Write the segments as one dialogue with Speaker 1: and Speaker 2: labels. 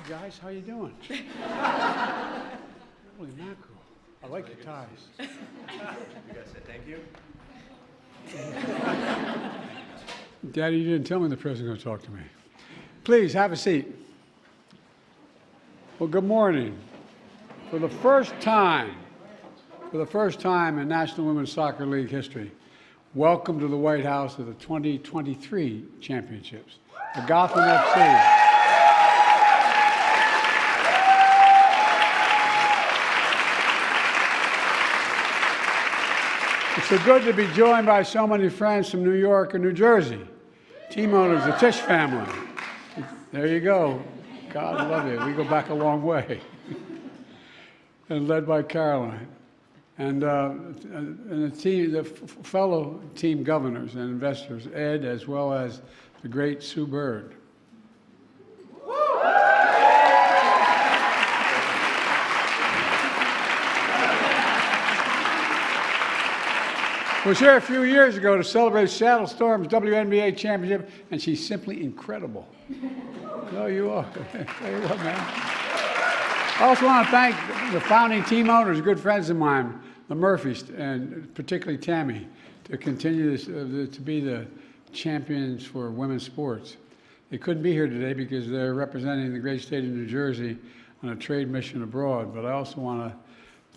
Speaker 1: Guys, how you doing? Holy mackerel. I like your ties.
Speaker 2: You guys said thank you?
Speaker 1: Daddy, you didn't tell me the president was going to talk to me. Please, have a seat. Well, good morning. For the first time in National Women's Soccer League history, welcome to the White House of the 2023 championships, the Gotham FC. It's so good to be joined by so many friends from New York and New Jersey. Team owners, the Tisch family. There you go. God love you. We go back a long way. And led by Caroline. And the fellow team governors and investors, Ed, as well as the great Sue Bird. Was here a few years ago to celebrate Seattle Storm's WNBA championship, and she's simply incredible. No, you are. There you are, man. I also want to thank the founding team owners, good friends of mine, the Murphys, and particularly Tammy, to continue this, to be the champions for women's sports. They couldn't be here today because they're representing the great state of New Jersey on a trade mission abroad, but I also want to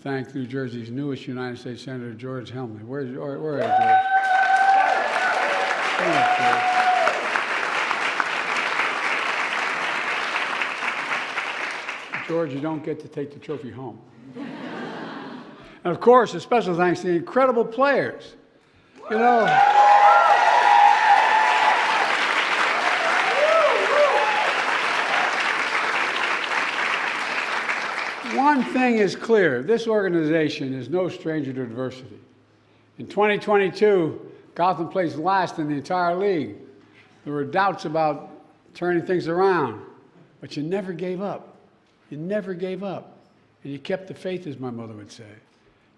Speaker 1: thank New Jersey's newest United States Senator, George Helmsley. Where is George? George, you don't get to take the trophy home. And of course, a special thanks to the incredible players. You know, one thing is clear. This organization is no stranger to adversity. In 2022, Gotham placed last in the entire league. There were doubts about turning things around, but you never gave up. You never gave up. And you kept the faith, as my mother would say.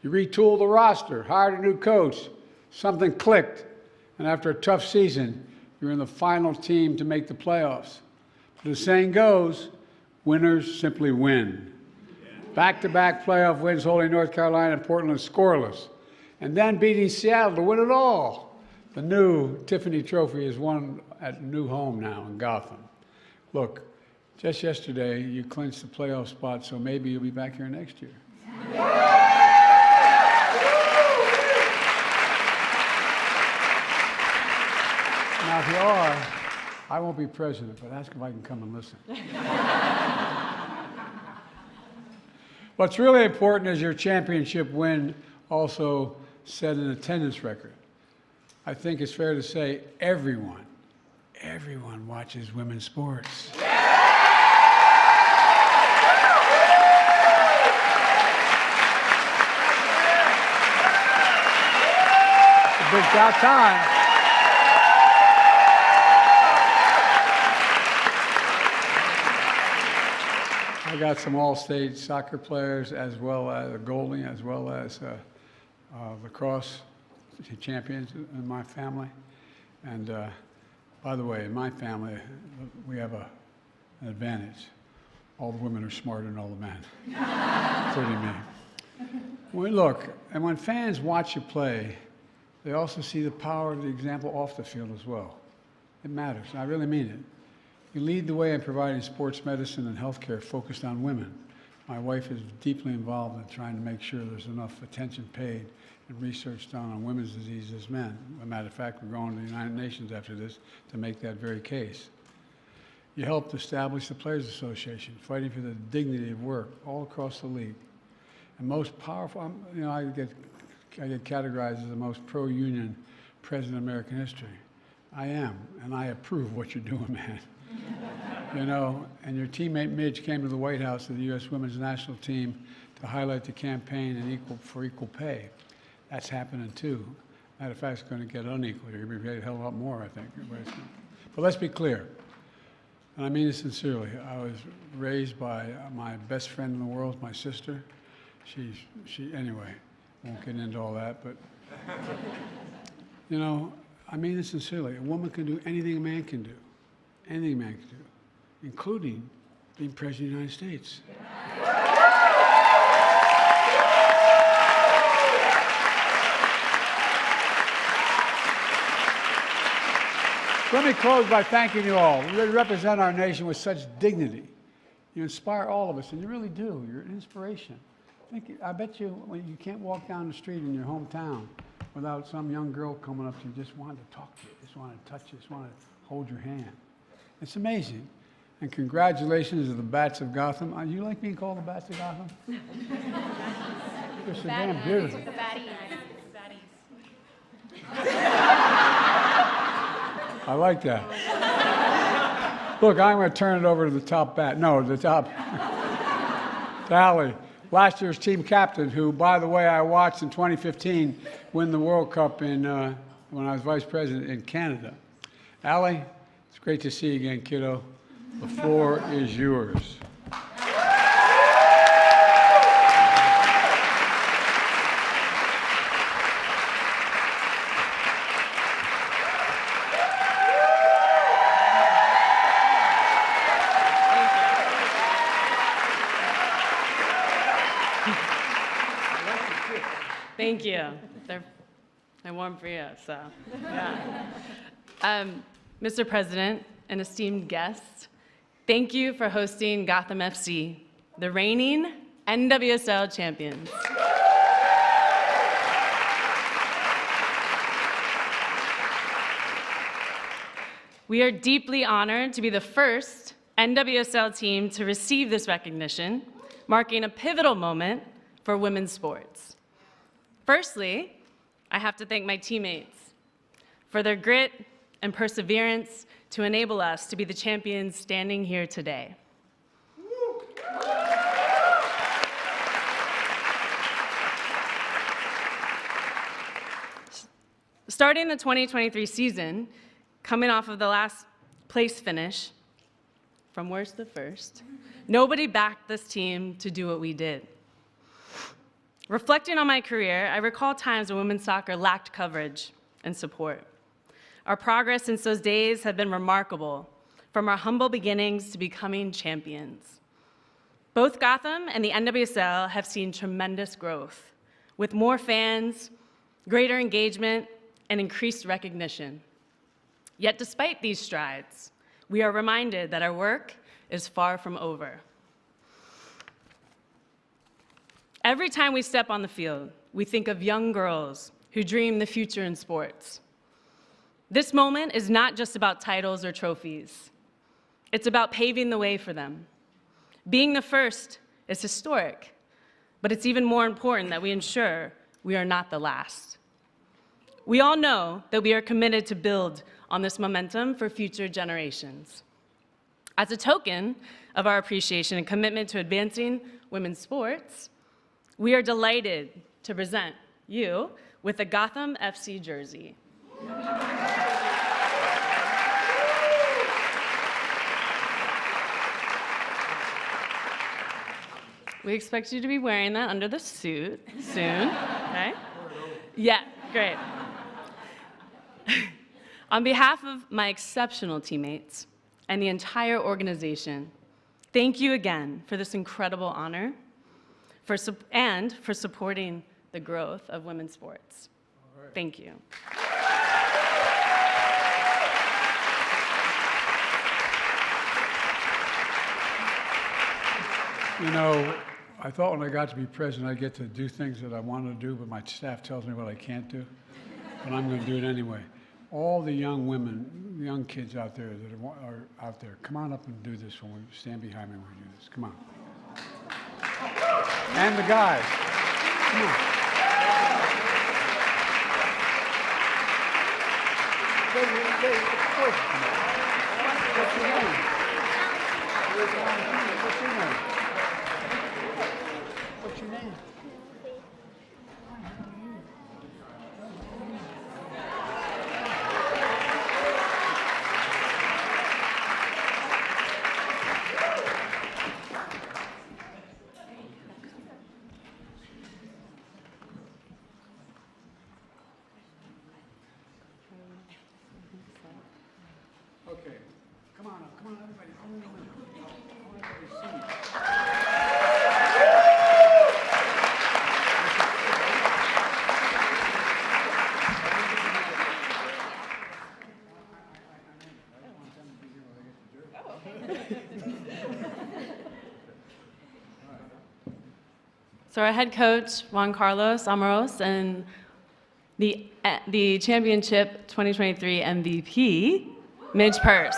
Speaker 1: You retooled the roster, hired a new coach, something clicked, and after a tough season, you're in the final team to make the playoffs. But the saying goes, winners simply win. Back-to-back playoff wins, holding North Carolina and Portland scoreless, and then beating Seattle to win it all. The new Tiffany Trophy is won at a new home now in Gotham. Look, just yesterday you clinched the playoff spot, so maybe you'll be back here next year. Now, if you are, I won't be president, but ask if I can come and listen. What's really important is your championship win also set an attendance record. I think it's fair to say everyone watches women's sports. It's about time. I got some all-state soccer players, as well as a goalie, as well as lacrosse champions in my family. And by the way, in my family, we have an advantage. All the women are smarter than all the men, including me. Well, look, and when fans watch you play, they also see the power of the example off the field as well. It matters. I really mean it. You lead the way in providing sports medicine and healthcare focused on women. My wife is deeply involved in trying to make sure there's enough attention paid and research done on women's disease as men. As a matter of fact, we're going to the United Nations after this to make that very case. You helped establish the Players Association, fighting for the dignity of work all across the league. And most powerful, you know, I get categorized as the most pro-union president of American history. I am, and I approve what you're doing, man. You know, and your teammate Midge came to the White House of the U.S. Women's National Team to highlight the campaign for equal pay. That's happening too. Matter of fact, it's going to get unequal. You're going to be paid a hell of a lot more, I think. But let's be clear, and I mean this sincerely. I was raised by my best friend in the world, my sister. Anyway, won't get into all that, but you know, I mean this sincerely. A woman can do anything a man can do. Anything a man can do, including being President of the United States. Let me close by thanking you all. You really represent our nation with such dignity. You inspire all of us, and you really do. You're an inspiration. I bet you when you can't walk down the street in your hometown without some young girl coming up to you, just wanting to talk to you, just wanting to touch you, just wanting to hold your hand. It's amazing. And congratulations to the Bats of Gotham. You like being called the Bats of Gotham? You're so damn beautiful.
Speaker 3: The baddies.
Speaker 1: I like that. Look, I'm going to turn it over to the top bat. No, the top. To Allie, last year's team captain, who, by the way, I watched in 2015 win the World Cup when I was vice president in Canada. Allie, it's great to see you again, kiddo. The floor is yours.
Speaker 4: Thank you. They're warm for you, so yeah. Mr. President and esteemed guests, thank you for hosting Gotham FC, the reigning NWSL champions. We are deeply honored to be the first NWSL team to receive this recognition, marking a pivotal moment for women's sports. Firstly, I have to thank my teammates for their grit and perseverance to enable us to be the champions standing here today. Starting the 2023 season, coming off of the last place finish, from worst to first, nobody backed this team to do what we did. Reflecting on my career, I recall times when women's soccer lacked coverage and support. Our progress since those days have been remarkable, from our humble beginnings to becoming champions. Both Gotham and the NWSL have seen tremendous growth, with more fans, greater engagement, and increased recognition. Yet despite these strides, we are reminded that our work is far from over. Every time we step on the field, we think of young girls who dream the future in sports. This moment is not just about titles or trophies. It's about paving the way for them. Being the first is historic, but it's even more important that we ensure we are not the last. We all know that we are committed to build on this momentum for future generations. As a token of our appreciation and commitment to advancing women's sports, we are delighted to present you with a Gotham FC jersey. We expect you to be wearing that under the suit soon, okay? Yeah, great. On behalf of my exceptional teammates and the entire organization, thank you again for this incredible honor and for supporting the growth of women's sports. Thank you.
Speaker 1: You know, I thought when I got to be president, I'd get to do things that I wanted to do, but my staff tells me what I can't do. But I'm going to do it anyway. All the young women, young kids out there that are out there, come on up and do this when we stand behind me when we do this. Come on. And the guys. Come on. What's your name? What's your name? What's your name? Okay, come on up, everybody. I want everybody to
Speaker 4: So our head coach, Juan Carlos Amaros, and the championship 2023 MVP, Midge Purse.